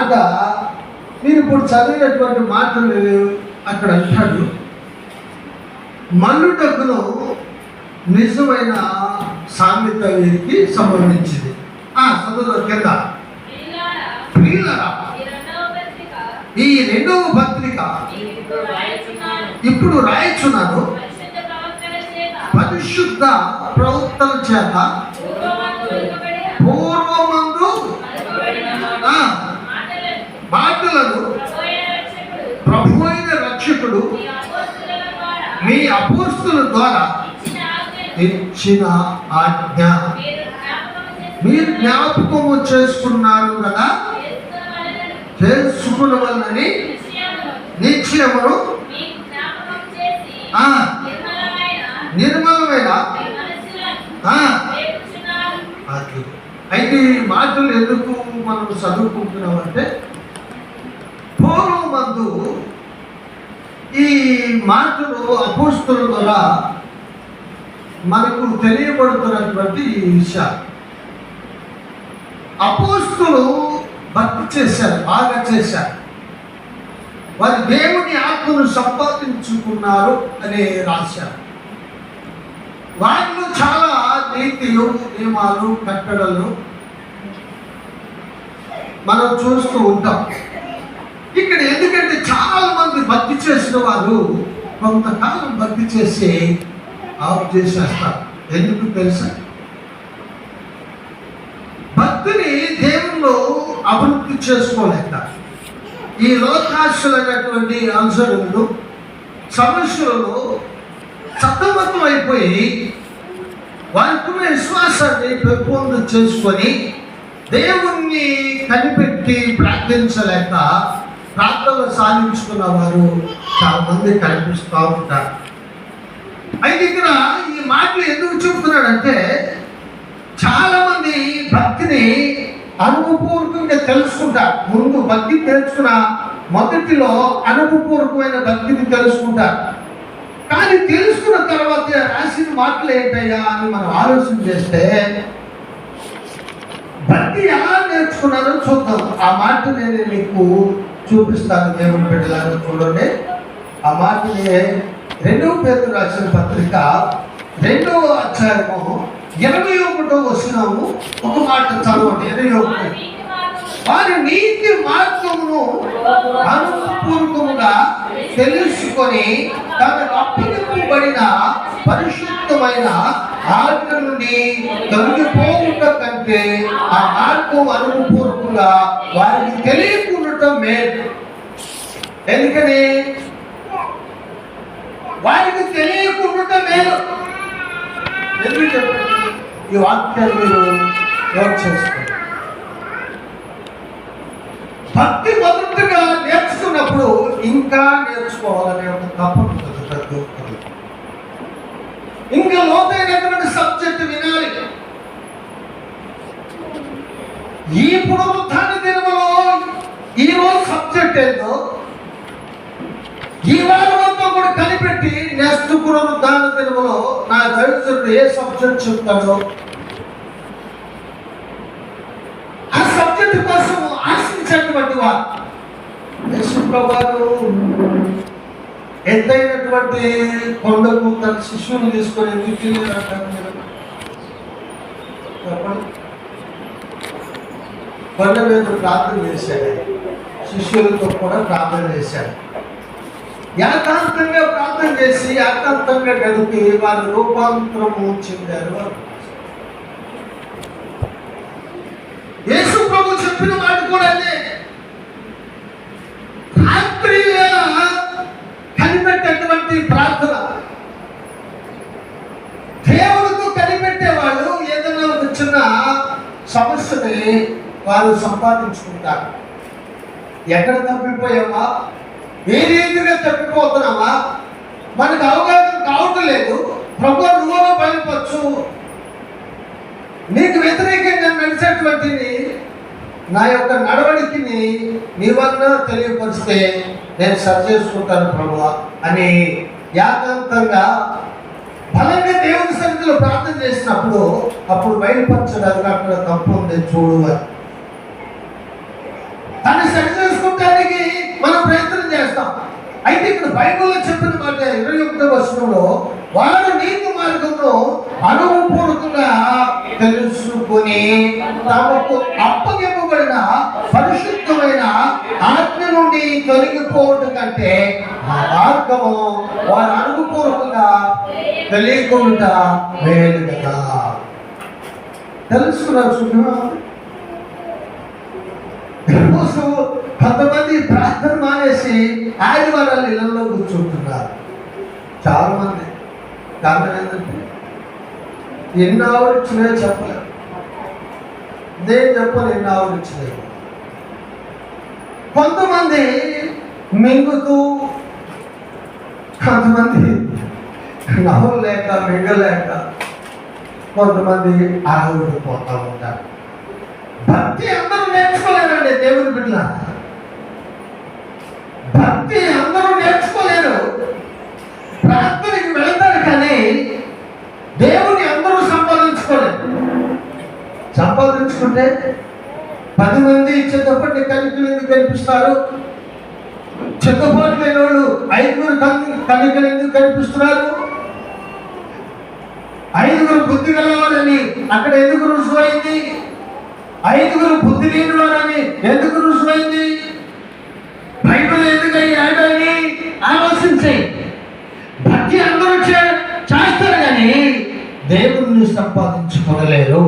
మాట మీరు ఇప్పుడు చదివినటువంటి మాటలు అక్కడ అంటాడు, మన్నుటకును నిజమైన సామెత వీరికి సంబంధించింది. చదువు కింద, ప్రియులారా ఈ రెండవ పత్రిక ఇప్పుడు రాయచున్నాను, పరిశుద్ధ ప్రవక్తల చేత పూర్వమందు మాటలను ప్రభు అయిన రక్షకుడు మీ అపోస్తుల ద్వారా ఇచ్చిన ఆజ్ఞ మీరు జ్ఞాపకము చేసుకున్నారు కదా, చేసుకున్న వల్లని నిశ్చయమును నిర్మలమైన. అయితే ఈ మాటలు ఎందుకు మనం చదువుకుంటున్నామంటే, పూర్వమందు ఈ మాటలు అపోస్తుల ద్వారా మనకు తెలియబడుతున్నటువంటి విషయాలు. అపోస్తులు భక్తి చేశారు, బాగా చేశారు. వారి దేవుని ఆత్మను సంపాదించుకున్నారు అని రాశారు. వారిలో చాలా నీతిలు, నియమాలు, కట్టడలు మనం చూస్తూ ఉంటాం. ఇక్కడ ఎందుకంటే చాలా మంది భక్తి చేసిన వారు కొంతకాలం భక్తి చేసి ఆఫ్ చేసేస్తారు. ఎందుకు తెలుసా? భక్తిని దేవుల్లో అభివృద్ధి చేసుకోలేక ఈ లోకాశులైనటువంటి అనుసరణలు సమస్యలలో సతమతం అయిపోయి వారికున్న విశ్వాసాన్ని పెంపొందు చేసుకొని దేవుణ్ణి కనిపెట్టి ప్రార్థించలేక ప్రార్థనలు సాధించుకున్న వారు చాలా మంది కనిపిస్తూ ఉంటారు. అయితే ఇక్కడ ఈ మాటలు ఎందుకు చెబుతున్నాడంటే, చాలా మంది భక్తిని అనుభవపూర్వకంగా తెలుసుకుంటారు. ముందు భక్తి తెలుసుకున్న మొదటిలో అనుభవపూర్వకమైన భక్తిని తెలుసుకుంటారు. కానీ తెలుసుకున్న తర్వాత రాసిన మాటలు ఏంటయ్యా అని మనం ఆలోచన చేస్తే, భక్తి ఎలా నేర్చుకున్నారో చూద్దాం. ఆ మాట నేను మీకు చూపిస్తాను. దేవుని బిడ్డలాగా చూడండి. ఆ మాటని 2 పేతురు రాసిన పత్రిక 2వ అధ్యాయము 21వ వచనము ఒక మాట చదవండి. 21. వారి నీతి మార్గమును అనుపూర్వకముగా తెలుసుకొని తనకు అప్పగింపబడిన పరిశుద్ధమైన ఆజ్ఞ నుండి తొలగిపోవుట కంటే ఆ మార్గం అనుపూర్వకంగా వారికి తెలియకుండటం మేలు. ఎందుకని? వారికి తెలియకుండటం మేలు. ఎందుకు చెప్పండి? ఈ వాక్యాలు మీరు నోట్ చేసుకోండి. భక్తి మొదటిగా నేర్చుకున్నప్పుడు ఇంకా నేర్చుకోవాలనే ఒక తప్పదు. ఇంకా లోతైనటువంటి సబ్జెక్ట్ వినాలి. ఈ పునరుత్థాన దినములో ఈరోజు సబ్జెక్ట్ ఏందో ఈ వారం అంతా కూడా కనిపెట్టి నెక్స్ట్ పునరుత్థాన దినములో నా దైవజనుడు ఏ సబ్జెక్ట్ చెప్తాడో ఆ సబ్జెక్ట్ కోసం ఆశించేటువంటి వారు యేసుప్రభువు ఎంతైనటువంటి కొండకు తన శిష్యుని తీసుకొని ఎందుకు కొండ మీద ప్రార్థన చేశాడు. శిష్యులతో కూడా ప్రార్థన చేశాడు. ఏకాంతంగా ప్రార్థన చేసి ఏకాంతంగా గడిపి వారి రూపాంతరము చెందారు. యేసు ప్రభు చెప్పిన మాట కూడా అదే. రాత్రి కనిపెట్టేటువంటి ప్రార్థన. దేవుడితో కనిపెట్టేవాళ్ళు ఏదైనా ఒక చిన్న సమస్యని వారు సంపాదించుకుంటారు. ఎక్కడ తప్పిపోయామా, ఏ రీతిగా తప్పిపోతున్నామా, మనకు అవగాహన కావటం లేదు. ప్రభు నువ్వు బయలుపరచు, నీకు వ్యతిరేకంగా నడిచేటువంటి నా యొక్క నడవడికిని నీ వల్ల తెలియపరిస్తే నేను సరి చేసుకుంటాను ప్రభు అని ఏకాంతంగా బలంగా దేవుని సన్నిధిలో ప్రార్థన చేసినప్పుడు అప్పుడు బయలుపరచడానికి అక్కడ తప్పు ఉంది చూడు అని. తన చేస్తాం. అయితే ఇక్కడ బైబిల్లో చెప్పిన మాట 21వ వచనంలో వారు నీతి మార్గంలో అనుభవపూర్వకంగా తెలుసుకుని తమకు అప్పగింపబడిన పరిశుద్ధమైన ఆజ్ఞ నుండి తొలగిపోవటం కంటే ఆ మార్గము వారు అనుభవపూర్వకంగా తెలియకుండా మేలు కదా. తెలుసుకున్నారు చూద్దాం. ఈరోజు కొంతమంది ప్రార్థన మానేసి ఆదివారాలు ఇళ్లలో కూర్చుంటున్నారు చాలా మంది. కారణం ఏంటంటే ఎన్ని ఆవులు ఇచ్చినాయో చెప్పలేదు. నేను చెప్పను ఎన్ని ఆవులు ఇచ్చినాయి. కొంతమంది మింగుతూ, కొంతమంది నవ్వు లేక మింగలేక, కొంతమంది ఆవులు పోతా ఉంటారు. భక్తి అందరూ నేర్చుకోలేరండి దేవుని బిడ్డల. భక్తి అందరూ నేర్చుకోలేరు. ప్రార్థనకి వెళ్తారు కానీ దేవుని అందరూ సంపాదించుకోలేరు. సంపాదించుకుంటే 10 మంది చిత్తపట్టి కనికలు ఎందుకు కనిపిస్తారు? చిత్తపాటు లేని వాళ్ళు 5 కనికలు ఎందుకు కనిపిస్తున్నారు? 5 బుద్ధి గలవాలని అక్కడ ఎందుకు రుజువైంది? 5 బుద్ధి లేని వారని ఎందుకు రుజువైంది? బైబిల్ ఎందుకు అయ్యాడని ఆలోచించాయి. భక్తి అందరూ చేస్తారు కానీ దేవుణ్ణి సంపాదించుకోలేరు.